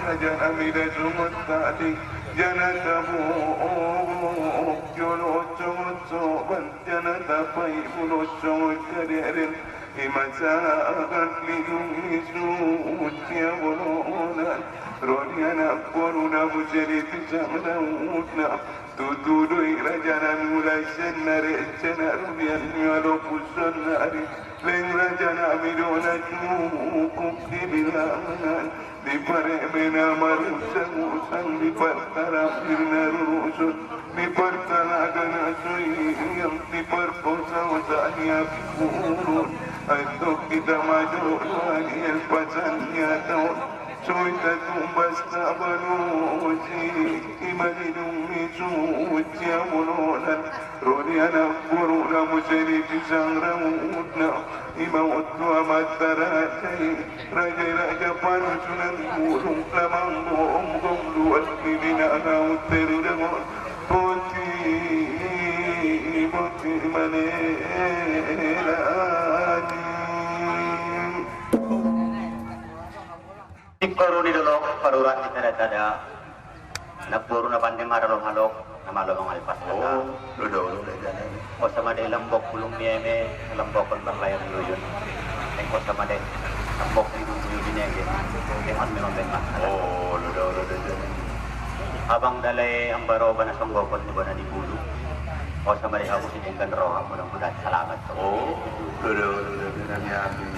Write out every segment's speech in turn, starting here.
rajan amida sumut tadi janata buuk jolo coba janata pai bulo coba kadirin imasakan lindungi sucia bolonan rodiana koruna bujeri tijamna utna tutudui rajana mulai senare cena rubian nyalo pusanari leng rajana midona cukup dibilangan di parebena marusang di partara firna rusun di partara gana sui yang di perposa wasanya purun atau kita maju wani pasannya tahun Soita tumbas tabanuji imanidumi sucia molonan rodiana kuruna museri pisang ramutna imawatu amataratai raja raja panusunan burung lamang bohong gomdual bibina agauteru demon poti poti manelani Ikoro di dolok parurat di tada nagpuro na pandem maralo halok na malolong alpas na Ludo o sama de lambok pulong nieme lambok kon berlayar dulu yun ko sama de lambok ni dulu binenge teman menon ben mas Ludo abang dalay ang baroba na songgokon ni bana di bulu o sama de ako sininggan roha mudah-mudahan salamat Ludo nanyami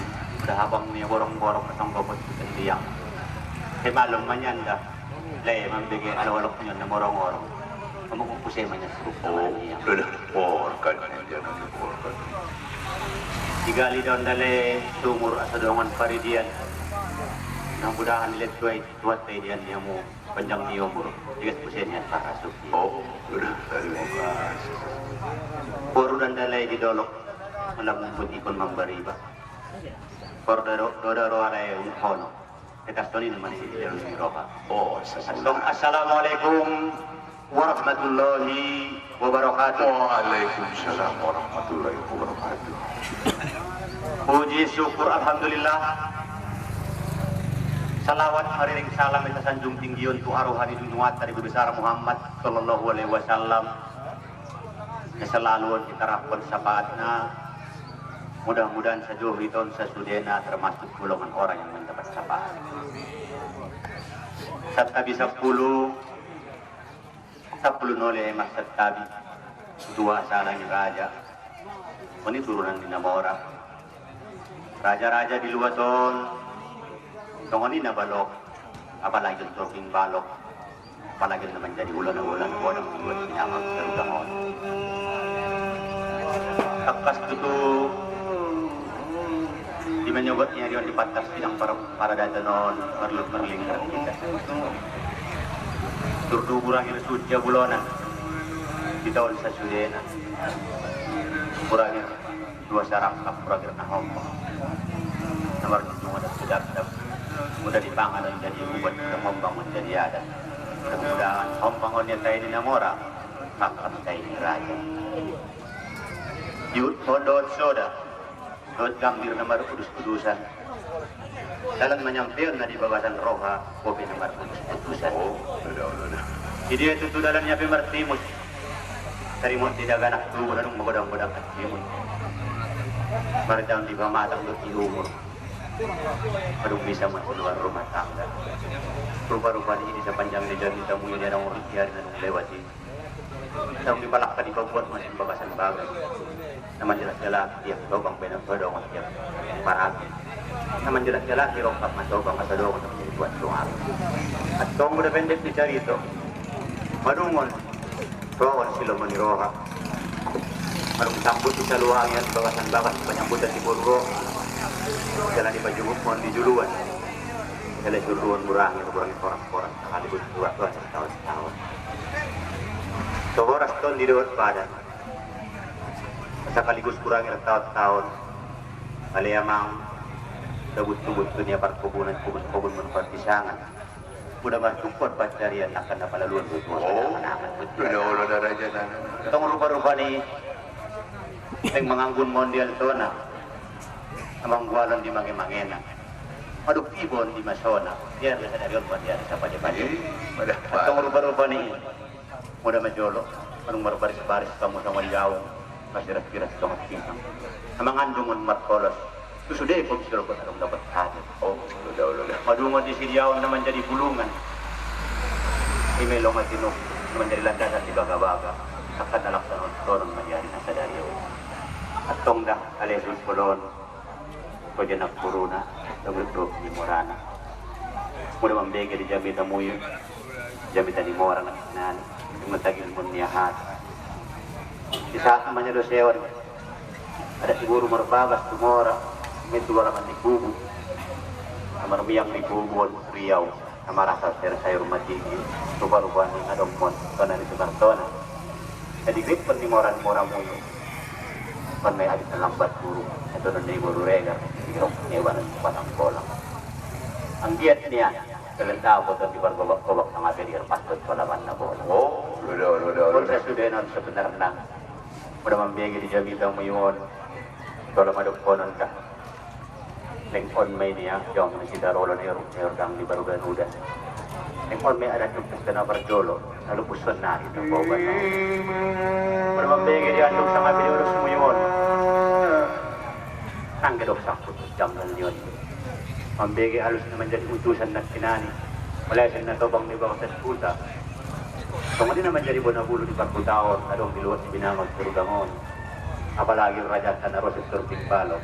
udah abang ni borong-borong na songgokon sa tiyang malum manyanda lay mambigay alawalok nyo na morong-morong kumukupusay man yan sa rupaman niya porkan nandiyan ang porkan digali daw dali sumur asadongan paridian nang budahan nila tuwat tayo diyan niya mo panjang niyo mo digas pusay niya para suki terima kasih puro dan dalay di dolok malamang ikon mambariba por dodaro alay hono Ketastoni naman si Daryl Miropa. Assalamualaikum warahmatullahi wabarakatuh. Waalaikumsalam warahmatullahi wabarakatuh. Puji syukur alhamdulillah. Salawat hariring salam ita sanjung tinggiun tu aruhani dunuat dari besar Muhammad sallallahu alaihi wasallam. Keselaluan kita rahpun sabatna. Mudah-mudahan sejauh itu sesudena termasuk golongan orang yang mendapat syafaat. Sabtabi 10 noleh emak sabtabi dua salang raja. Ini turunan di Namora. Raja-raja di luar ton. Tongoni na balok. Apalagi untuk balok. Apalagi naman jadi ulan-ulan ko ng buat pinamang terutama. Takas itu di menyebutnya dia di pantas sidang para datanon merling kita turdu kurangin sucia bulonan di tahun sasudena kurangin dua sarang kurangin na hompong nomor semua sudah mudah dipangan dan jadi buat hompong menjadi ada mudah-mudahan hompong onnya tayo di Namora maka tayo raja yud pondot soda Dot gambir nomor kudus-kudusan dalam menyampaikan di bawasan roha kopi nomor kudus-kudusan jadi itu dalamnya pemertimus dari mut tidak ganak dulu dan menggodang-godang kecimun mereka di bawah matang untuk umur baru bisa keluar rumah tangga rupa-rupa ini sepanjang jalan kita mulai dari orang ikhtiar dan lewati kita dipalakkan di pembuat masih bawasan bagai naman jelas-jelas tiap lubang benang-benang tiap parat naman jelas-jelas dirongkap masobang masadong untuk menjadi buat sungai at kung muda pendek dicari itu madungon tuawan sila maniroha marung sambut di saluangan bawasan bakas penyambutan di Burgo jalan di Bajumukmon di Juluan jalan Juluan murahnya orang-orang sekaligus dua setahun Soboras ton di dewat badan sekaligus kurangnya tahun-tahun aliamang dabut-dubut dunia perkebunan kebun menpartisangan mudah bersyukur pacarian akan dapat laluan angan-angan udah raja tong rupa-rupa ni yang menganggun mondial tona amang gualan di mange-mangena Produktibon di Masona, biar sa dayon buat dia sa padi-padi. Pada Atong rupa-rupa ni muda majolo, anong marbaris-baris kamu sa walyaw, masiras-piras ka magpinang. Amang andungon markolos, susuday ko bisiro ko anong dapat hadir. Oh, udah. Madungon di Siriyaw naman jadi bulungan. Imelong at tinok naman jadi landasan di baga-baga. Sakat nalak sa nonon mangyari na sa dayo. At tongda, alesus kolon, ko dyan nagpuruna, naglutrop ni Morana. Muna mambega di Jamita Muyo, Jamita ni Mora na kinani, yung matagil mo niya hat. Isa ka man niya dosewan, ada siguro marbagas tumora, may tuwara man ni Kubo. Marmiyang ni Kubo, Riyaw, na marasal sa sayur matigi, rupa-rupa ni Adongmon, kana ni Sumartona. Nadigrit pa ni Mora Muyo, pan may abit na lambat guru, ito na ni Guru Rega, sigurong ewan ng patang kolang. Ang diet niya, kalanda ko ito di barbabak ng apelir pastot sa laman na bola. Oh, udah. Kung sa sudenan sa benar na, muna mambegi di Jamita mo yun, tolo madukkonon ka. Lengkon may niya, yung si Darolo na yung di Baruganuda. Lengkon may adat yung pista na Barjolo, nalupuson na ito po ba na. Muna mambegi di andong sa mabilioros mo yun. Nang gadok sa putos jam na yun. Mambegi halos naman dyan utusan na kinani. Wala siya na tobang di ba sa puta. Kung hindi naman dyan ibo na bulo di Pagkutaon, adong diluwas si Binangog Tirudangon. Apalagi yung rajat ka na Roses Turping Palo.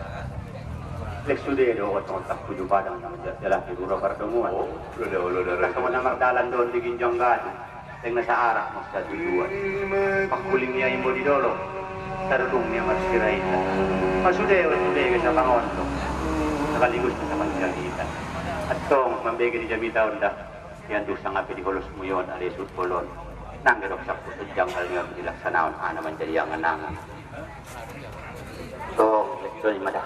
Leksude do ko tong takpo yung badang naman dyan dala siguro Bardamuan. Oh, udah. Kasi mo na magdalan doon di Ginjanggan. Tingnan sa arak mo sa tujuan. Pagkuling niya yung bodidolo. Tarulong niya maskiray na. Masude ka sa pangondo. Nakaligos na sa pagkagitan. At tong mambegi di Jamita Onda, yan doon sa nga pinikulos mo yun, alisut kolon. Nanggarok sa pusod diyang halingam nilaksanaon, naman dyan yung anangan. So, ito ni Mada.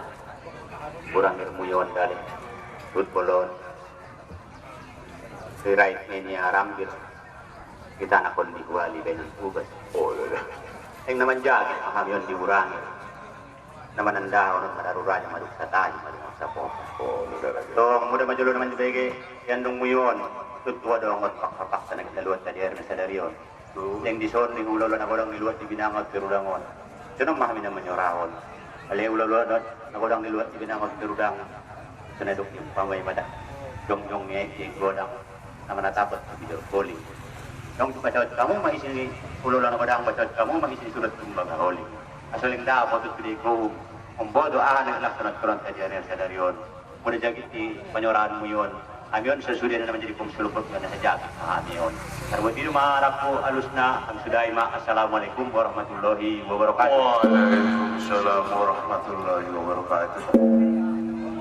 Burangir mo yun dali. Sut kolon. Si right may niya rambir. Kita na kon di huwali kayo ng ubas. Oh, udah. Yang naman dyan, ang yun di burangir. Naman ang dahon ng madaruran yung maduk sa tayo, maduk sa po. Oh, udah. So, muda majulo naman dibege, yan dong mo yun. Tutwa daw ang magpakapak sa nagdaluat sa diyer na sa dariyon. Yang dison, yung ulolo na kulang niluat di binangot pirudangon. So, nang mahami naman yung rahon. Alay ulolo na kulang niluat di binangot pirudangon. So, nadok yung pamay mada. Yung yung godang na manatapot sa video calling. Yung bacot kamu, mahisin ulolo na kulang bacot kamu, mahisin sulat yung bagaholi. Asuling daw, matut pili ko, umbodo ng laksanat kurang sa diyan sa dariyon. Muna jagit di panyoraan mo yun. Amiyon sa sudia na naman jadi pumsulupot nga na sa jagit na amiyon. Pero di lumaharap ko, alus na, ang sudaima, assalamualaikum warahmatullahi wabarakatuh. Waalaikumsalam warahmatullahi wabarakatuh.